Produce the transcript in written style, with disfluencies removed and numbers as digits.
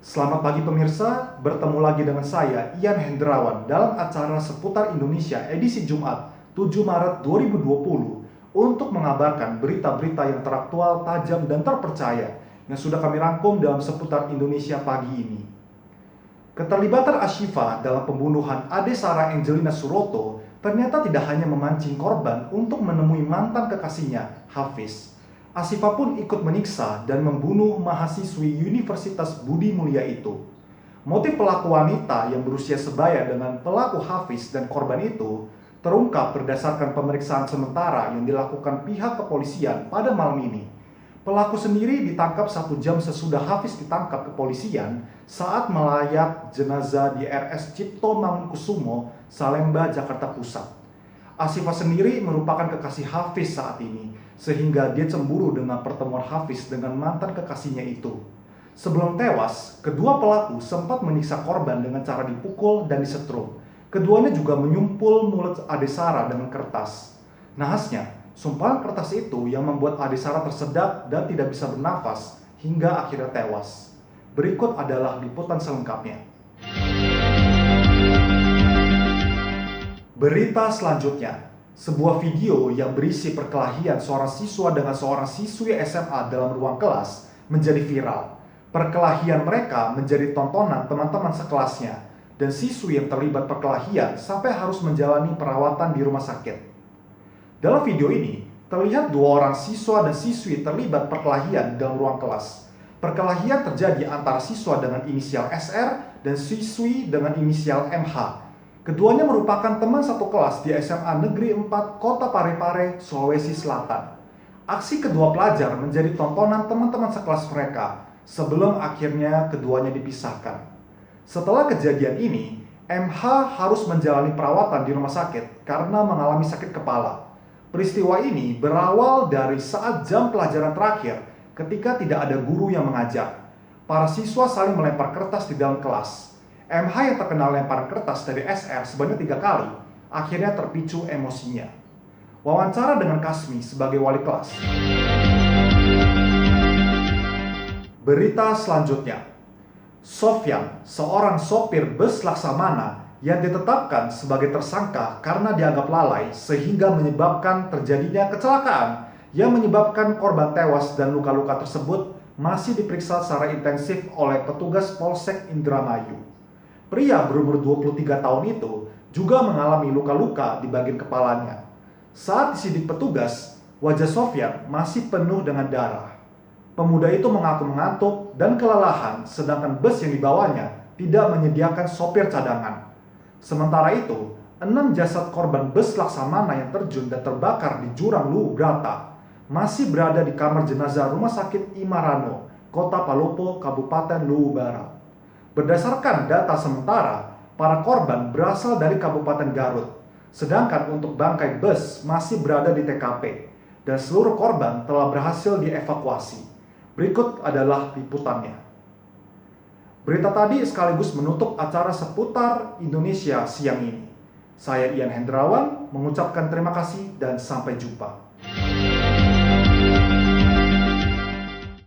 Selamat pagi pemirsa, bertemu lagi dengan saya Ian Hendrawan dalam acara seputar Indonesia edisi Jumat 7 Maret 2020 untuk mengabarkan berita-berita yang teraktual, tajam, dan terpercaya yang sudah kami rangkum dalam seputar Indonesia pagi ini. Keterlibatan Ashifa dalam pembunuhan Ade Sarah Angelina Suroto ternyata tidak hanya memancing korban untuk menemui mantan kekasihnya, Hafiz. Ashifa pun ikut menyiksa dan membunuh mahasiswi Universitas Budi Mulia itu. Motif pelaku wanita yang berusia sebaya dengan pelaku Hafiz dan korban itu terungkap berdasarkan pemeriksaan sementara yang dilakukan pihak kepolisian pada malam ini. Pelaku sendiri ditangkap 1 jam sesudah Hafiz ditangkap kepolisian saat melayat jenazah di RS Cipto Mangunkusumo, Salemba, Jakarta Pusat. Ashifa sendiri merupakan kekasih Hafiz saat ini, sehingga dia cemburu dengan pertemuan Hafiz dengan mantan kekasihnya itu. Sebelum tewas, kedua pelaku sempat menyiksa korban dengan cara dipukul dan disetrum. Keduanya juga menyumpul mulut Ade Sarah dengan kertas. Nahasnya, sumpahan kertas itu yang membuat Ade Sarah tersedak dan tidak bisa bernafas hingga akhirnya tewas. Berikut adalah liputan selengkapnya. Berita selanjutnya, sebuah video yang berisi perkelahian seorang siswa dengan seorang siswi SMA dalam ruang kelas menjadi viral. Perkelahian mereka menjadi tontonan teman-teman sekelasnya, dan siswi yang terlibat perkelahian sampai harus menjalani perawatan di rumah sakit. Dalam video ini, terlihat 2 orang siswa dan siswi terlibat perkelahian dalam ruang kelas. Perkelahian terjadi antara siswa dengan inisial SR dan siswi dengan inisial MH. Keduanya merupakan teman satu kelas di SMA Negeri 4 Kota Parepare, Sulawesi Selatan. Aksi kedua pelajar menjadi tontonan teman-teman sekelas mereka sebelum akhirnya keduanya dipisahkan. Setelah kejadian ini, MH harus menjalani perawatan di rumah sakit karena mengalami sakit kepala. Peristiwa ini berawal dari saat jam pelajaran terakhir ketika tidak ada guru yang mengajar. Para siswa saling melempar kertas di dalam kelas. MH yang terkenal lempar kertas dari SR sebanyak 3 kali, akhirnya terpicu emosinya. Wawancara dengan Kasmi sebagai wali kelas. Berita selanjutnya, Sofyan, seorang sopir bus Laksamana yang ditetapkan sebagai tersangka karena dianggap lalai sehingga menyebabkan terjadinya kecelakaan yang menyebabkan korban tewas dan luka-luka tersebut masih diperiksa secara intensif oleh petugas Polsek Indramayu. Pria berumur 23 tahun itu juga mengalami luka-luka di bagian kepalanya. Saat disidik petugas, wajah Sofyan masih penuh dengan darah. Pemuda itu mengaku mengantuk dan kelelahan, sedangkan bus yang dibawanya tidak menyediakan sopir cadangan. Sementara itu, 6 jasad korban bus Laksamana yang terjun dan terbakar di jurang Luwu Brata masih berada di kamar jenazah Rumah Sakit Imarano, Kota Palopo, Kabupaten Luwu Barat. Berdasarkan data sementara, para korban berasal dari Kabupaten Garut, sedangkan untuk bangkai bus masih berada di TKP, dan seluruh korban telah berhasil dievakuasi. Berikut adalah liputannya. Berita tadi sekaligus menutup acara seputar Indonesia siang ini. Saya Ian Hendrawan mengucapkan terima kasih dan sampai jumpa.